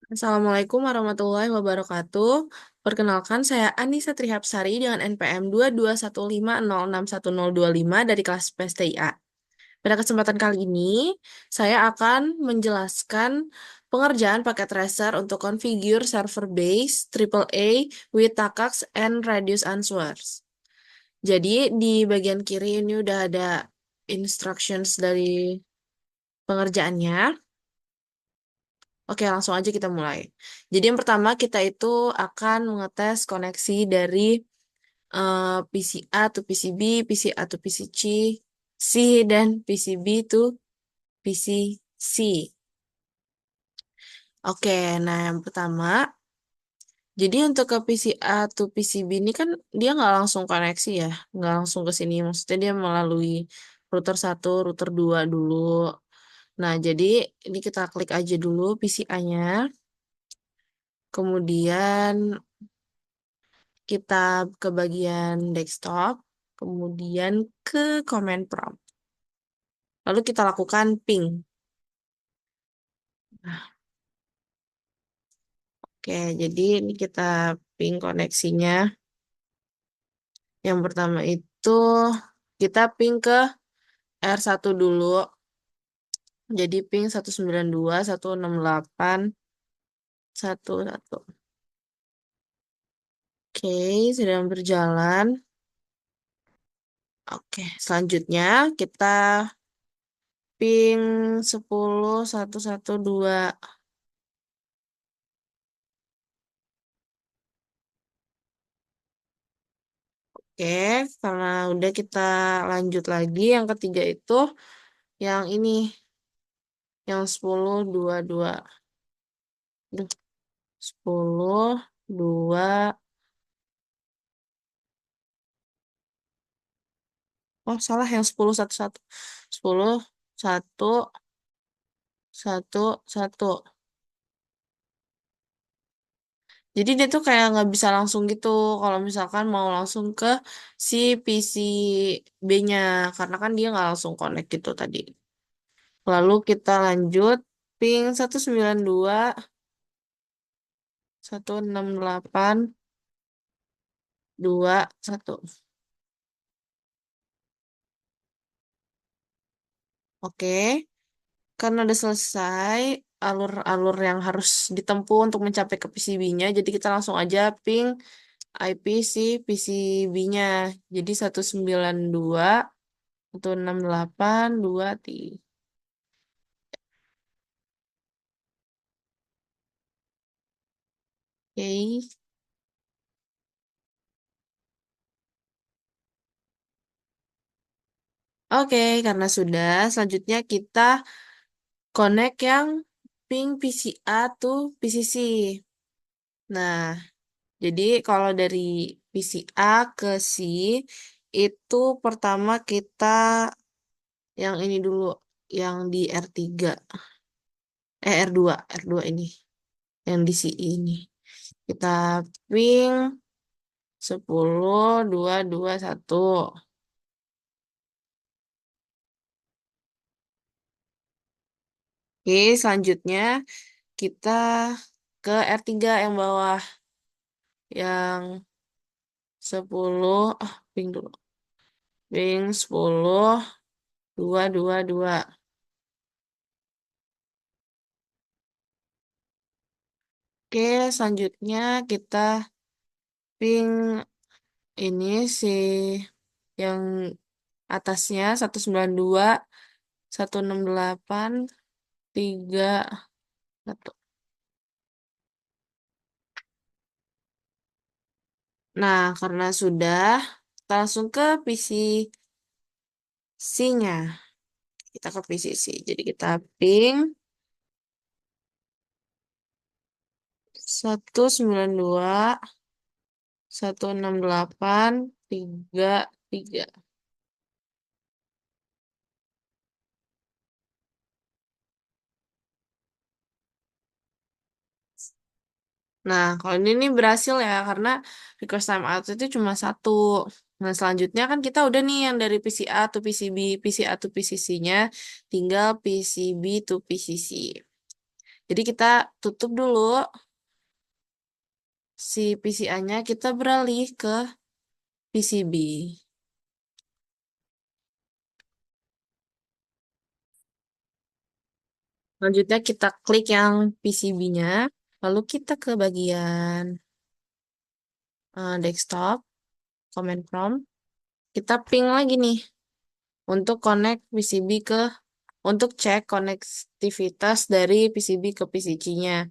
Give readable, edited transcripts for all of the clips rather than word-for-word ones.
Assalamualaikum warahmatullahi wabarakatuh. Perkenalkan, saya Anissa Trihapsari dengan NPM 2215061025 dari kelas PSTIA. Pada kesempatan kali ini, saya akan menjelaskan pengerjaan paket tracer untuk configure server base AAA with TACACS and radius answers. Jadi, di bagian kiri ini udah ada instructions dari pengerjaannya. Oke, langsung aja kita mulai. Jadi yang pertama kita itu akan mengetes koneksi dari PCA to PCB, PCA to PCC, C, dan PCB to PCC. Oke, nah yang pertama, jadi untuk ke PCA to PCB ini kan dia nggak langsung koneksi ya, nggak langsung ke sini. Maksudnya dia melalui router 1, router 2 dulu. Nah, jadi ini kita klik aja dulu PCA-nya. Kemudian kita ke bagian desktop, kemudian ke command prompt. Lalu kita lakukan ping. Nah, oke, jadi ini kita ping koneksinya. Yang pertama itu kita ping ke R1 dulu. Jadi ping 192.168.1.1. Oke, sedang berjalan. Oke, selanjutnya kita ping 10.1.1.2. Oke, karena udah kita lanjut lagi. Yang ketiga itu yang ini, yang 10.2.2. Duh, 10.2. Oh, salah yang 10.1.1. 10.1.1.1. Jadi dia tuh kayak nggak bisa langsung gitu. Kalau misalkan mau langsung ke si PCB-nya. Karena kan dia nggak langsung connect gitu tadi. Lalu kita lanjut ping 192.168.2.1. Oke, karena udah selesai alur-alur yang harus ditempuh untuk mencapai ke PCB-nya, jadi kita langsung aja ping IP si PCB-nya. Jadi 192.168.2.3. Oke. Oke, karena sudah, selanjutnya kita connect yang ping PCA to PCC. Nah, jadi kalau dari PCA ke C itu pertama kita yang ini dulu, yang di R3, R2 ini, yang di CI ini. Kita ping 10.2.2.1. Oke, selanjutnya kita ke R3 yang bawah, yang 10, ping dulu. Ping 10.2.2.2. Oke, selanjutnya kita ping ini si yang atasnya 192.168.3.1. Nah, karena sudah, kita langsung ke PCC-nya. Kita ke PCC. Jadi kita ping 192.168.3.3. Nah, kalau ini nih berhasil ya, karena request timeout itu cuma satu. Nah, selanjutnya kan kita udah nih yang dari PCA to PCB, PCA to PCC-nya, tinggal PCB to PCC. Jadi kita tutup dulu si PCA-nya, kita beralih ke PCB. Selanjutnya kita klik yang PCB-nya, lalu kita ke bagian desktop, command prompt, kita ping lagi nih untuk connect PCB untuk cek konektivitas dari PCB ke PCC-nya.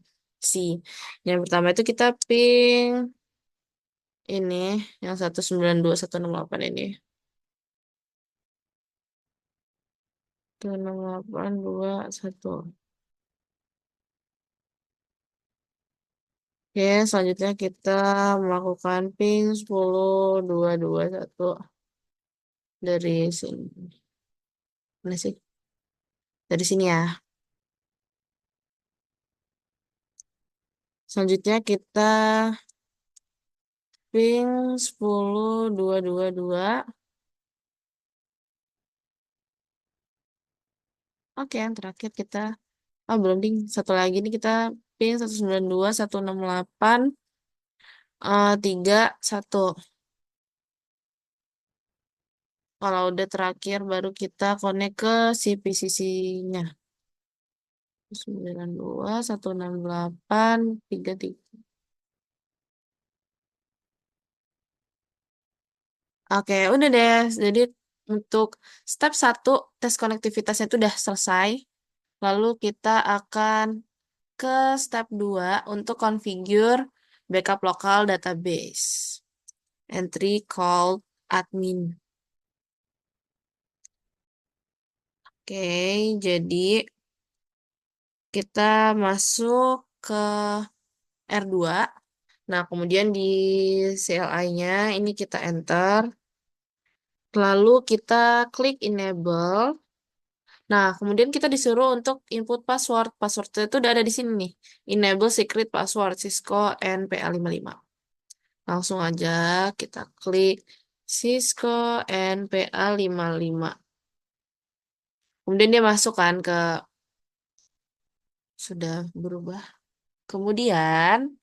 Yang pertama itu kita ping ini yang 192.168 ini. 16821. Oke, selanjutnya kita melakukan ping 10.221 dari sini. Mana sih? Dari sini ya. Selanjutnya kita ping 10.222. Oke, yang terakhir kita belum ding. Satu lagi nih kita ping 192.168 31. Kalau udah terakhir baru kita connect ke si PCC-nya. 92.168.33. Oke, udah deh. Jadi untuk step 1 tes konektivitasnya itu udah selesai. Lalu kita akan ke step 2 untuk configure backup lokal database. Entry called admin. Oke, jadi kita masuk ke R2. Nah, kemudian di CLI-nya ini kita enter. Lalu kita klik enable. Nah, kemudian kita disuruh untuk input password. Password itu udah ada di sini nih. Enable secret password Cisco NPA55. Langsung aja kita klik Cisco NPA55. Kemudian dia masuk kan ke sudah berubah. Kemudian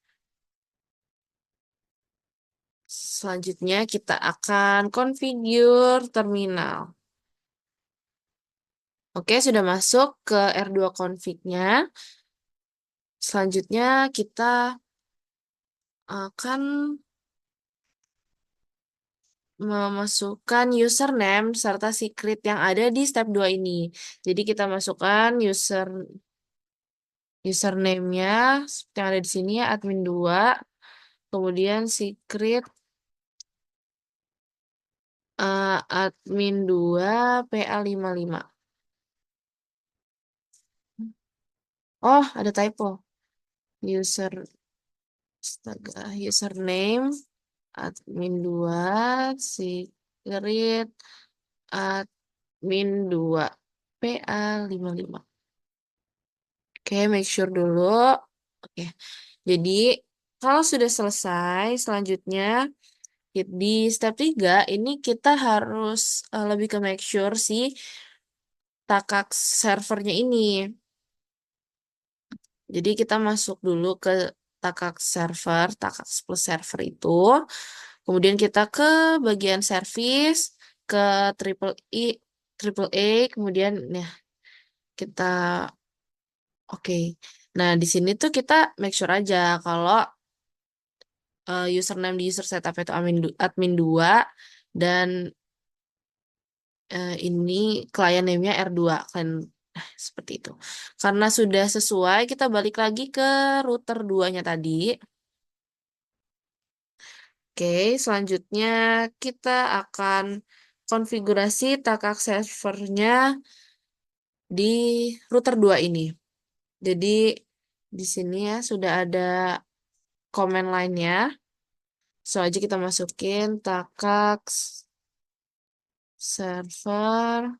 selanjutnya kita akan configure terminal. Oke, sudah masuk ke R2 config-nya. Selanjutnya kita akan memasukkan username serta secret yang ada di step 2 ini. Jadi kita masukkan username-nya yang ada di sini ya, admin 2. Kemudian secret admin 2 PA55. Oh, ada typo. User astaga, username admin 2 secret admin 2 PA55. Oke, make sure dulu. Oke. Jadi, kalau sudah selesai, selanjutnya di step 3 ini kita harus lebih ke make sure si takak servernya ini. Jadi kita masuk dulu ke takak server, takak plus server itu. Kemudian kita ke bagian service, ke triple A, kemudian ya kita oke. Nah, di sini tuh kita make sure aja kalau username di user setup itu admin 2 dan ini client name-nya R2 kan seperti itu. Karena sudah sesuai, kita balik lagi ke router 2-nya tadi. Oke, selanjutnya kita akan konfigurasi takak servernya di router 2 ini. Jadi di sini ya sudah ada command line-nya. So aja kita masukin takak server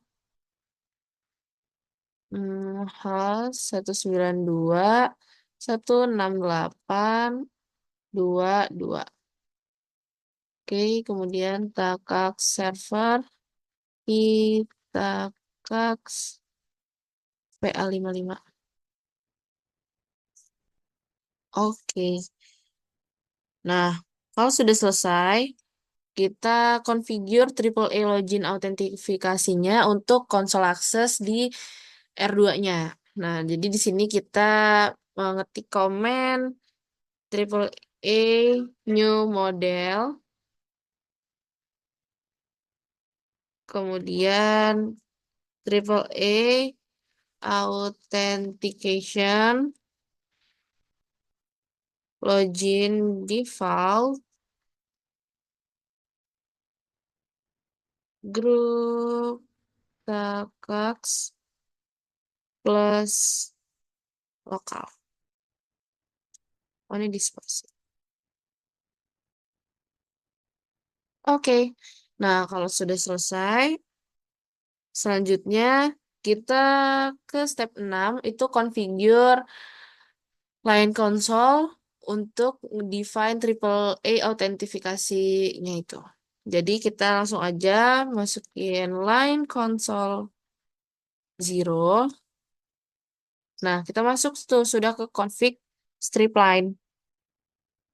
host 192.168.22. Oke, kemudian takak server kita takak PA55. Oke. Nah, kalau sudah selesai, kita configure triple A login autentifikasinya untuk konsol akses di R2-nya. Nah, jadi di sini kita mengetik komen triple A new model, kemudian triple A authentication login default grup Takax plus lokal. Oh, ini disperse. Oke. Nah, kalau sudah selesai, selanjutnya kita ke step 6 itu configure line console untuk define triple A autentifikasinya itu. Jadi kita langsung aja masukin line console 0. Nah, kita masuk tuh sudah ke config strip line.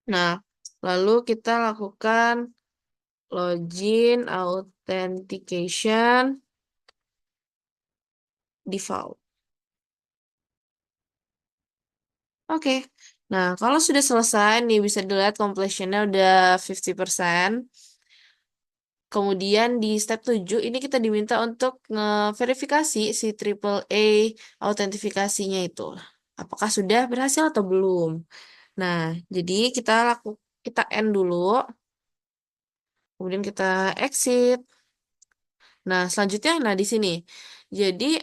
Nah, lalu kita lakukan login authentication default. Oke. Nah, kalau sudah selesai nih bisa dilihat completionnya udah 50%. Kemudian di step 7 ini kita diminta untuk ngeverifikasi si triple A autentifikasinya itu. Apakah sudah berhasil atau belum? Nah, jadi kita end dulu, kemudian kita exit. Nah, selanjutnya di sini. Jadi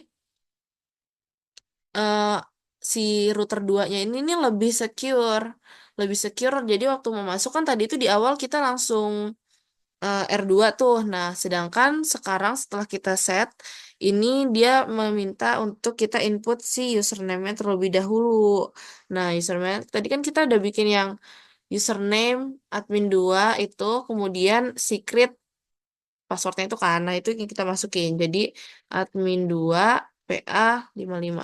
eh, si router 2-nya ini nih lebih secure. Lebih secure. Jadi waktu mau masuk kan tadi itu di awal kita langsung R2 tuh. Nah, sedangkan sekarang setelah kita set, ini dia meminta untuk kita input si username-nya terlebih dahulu. Nah, username tadi kan kita udah bikin yang username admin 2 itu, kemudian secret passwordnya itu kan. Nah, itu yang kita masukin. Jadi admin 2 PA55.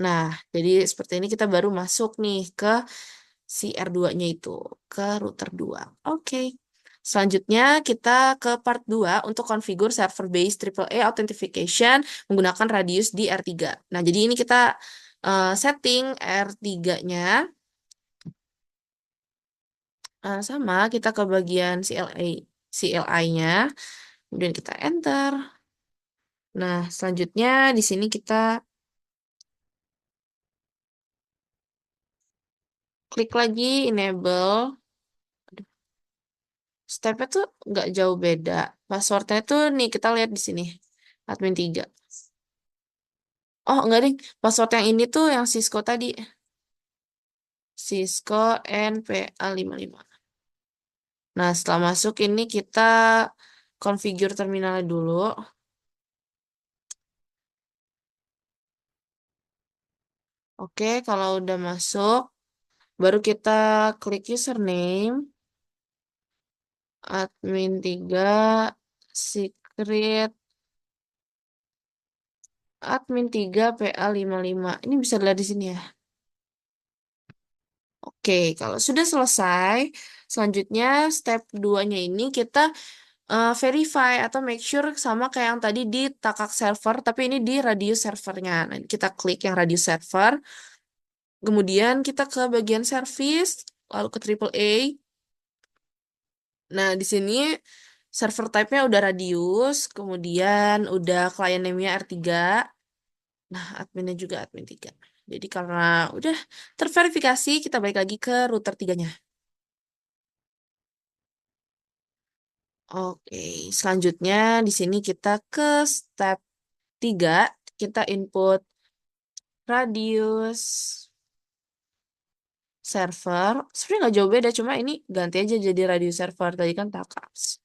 Nah, jadi seperti ini kita baru masuk nih ke si R2-nya itu, ke router 2. Oke. Selanjutnya kita ke part 2 untuk configure server base triple A authentication menggunakan radius di R3. Nah, jadi ini kita setting R3-nya sama kita ke bagian CLI-nya, kemudian kita enter. Nah, selanjutnya di sini kita klik lagi enable. Stepnya tuh nggak jauh beda. Passwordnya tuh nih kita lihat di sini. Admin 3. Oh enggak deh. Password yang ini tuh yang Cisco tadi. Cisco NPA55. Nah setelah masuk ini kita configure terminalnya dulu. Oke kalau udah masuk. Baru kita klik username. Admin 3. Secret. Admin 3 PA55. Ini bisa dilihat di sini ya. Oke, kalau sudah selesai, selanjutnya step 2-nya ini kita verify atau make sure sama kayak yang tadi di Takak server, tapi ini di radius servernya. Nah, kita klik yang radius server, kemudian kita ke bagian service, lalu ke triple A. Nah, di sini server type-nya udah radius, kemudian udah client name-nya R3. Nah, adminnya juga admin 3. Jadi karena udah terverifikasi, kita balik lagi ke router 3-nya. Oke, selanjutnya di sini kita ke step 3, kita input radius server. Sebenarnya nggak jauh beda, cuma ini ganti aja jadi radius server. Tadi kan takas.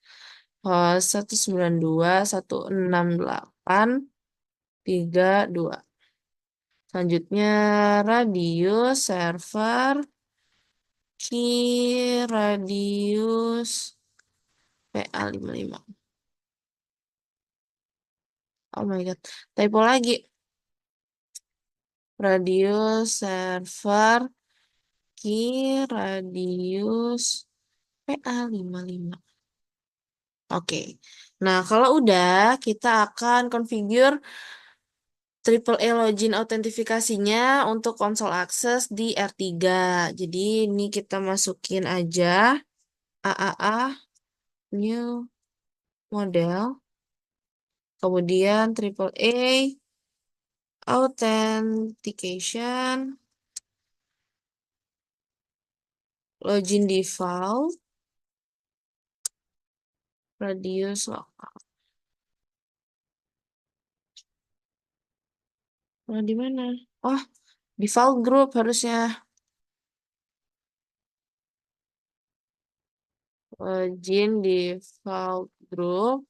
192.168.32. Selanjutnya radius server key radius PA55. Oh my god, typo lagi. Radius server Key radius PA55. Oke. Nah, kalau udah, kita akan configure Triple A login autentifikasinya untuk konsol akses di R3. Jadi ini kita masukin aja AAA new model, kemudian Triple A authentication, login default, radius lokal. Nah, di mana? Oh, default group harusnya. Login default group,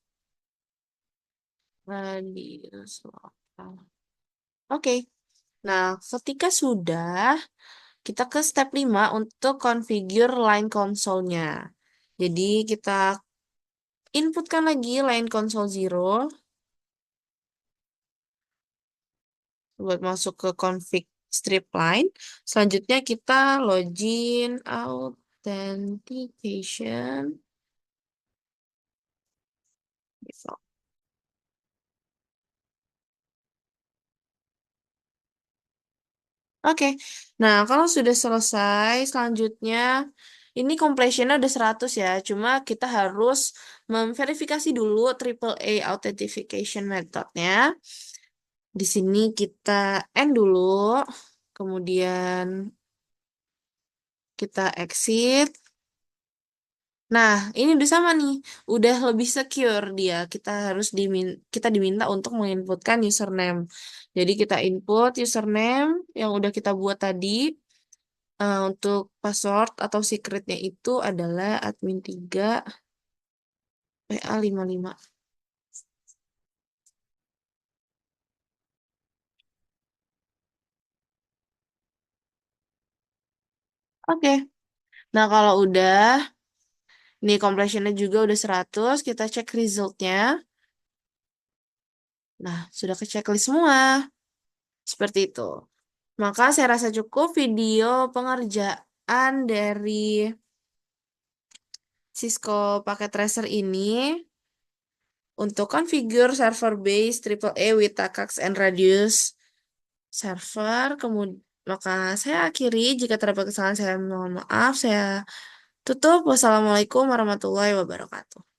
radius lokal. Oke. Nah, ketika sudah, kita ke step 5 untuk configure line console-nya. Jadi kita inputkan lagi line console 0 buat masuk ke config strip line. Selanjutnya kita login authentication default. Oke, nah kalau sudah selesai, selanjutnya ini completion-nya udah 100 ya. Cuma kita harus memverifikasi dulu triple A authentication methodnya. Di sini kita end dulu, kemudian kita exit. Nah, ini udah sama nih, udah lebih secure dia. Kita diminta untuk menginputkan username. Jadi kita input username yang udah kita buat tadi. Untuk password atau secretnya itu adalah admin3 PA55. Oke. Nah, kalau udah, nih completionnya juga udah 100, kita cek resultnya. Nah, sudah ke checklist semua. Seperti itu. Maka saya rasa cukup video pengerjaan dari Cisco Packet Tracer ini untuk configure server base AAA with Takax and Radius server. Kemudian maka saya akhiri. Jika terdapat kesalahan saya mohon maaf. Saya tutup. Wassalamualaikum warahmatullahi wabarakatuh.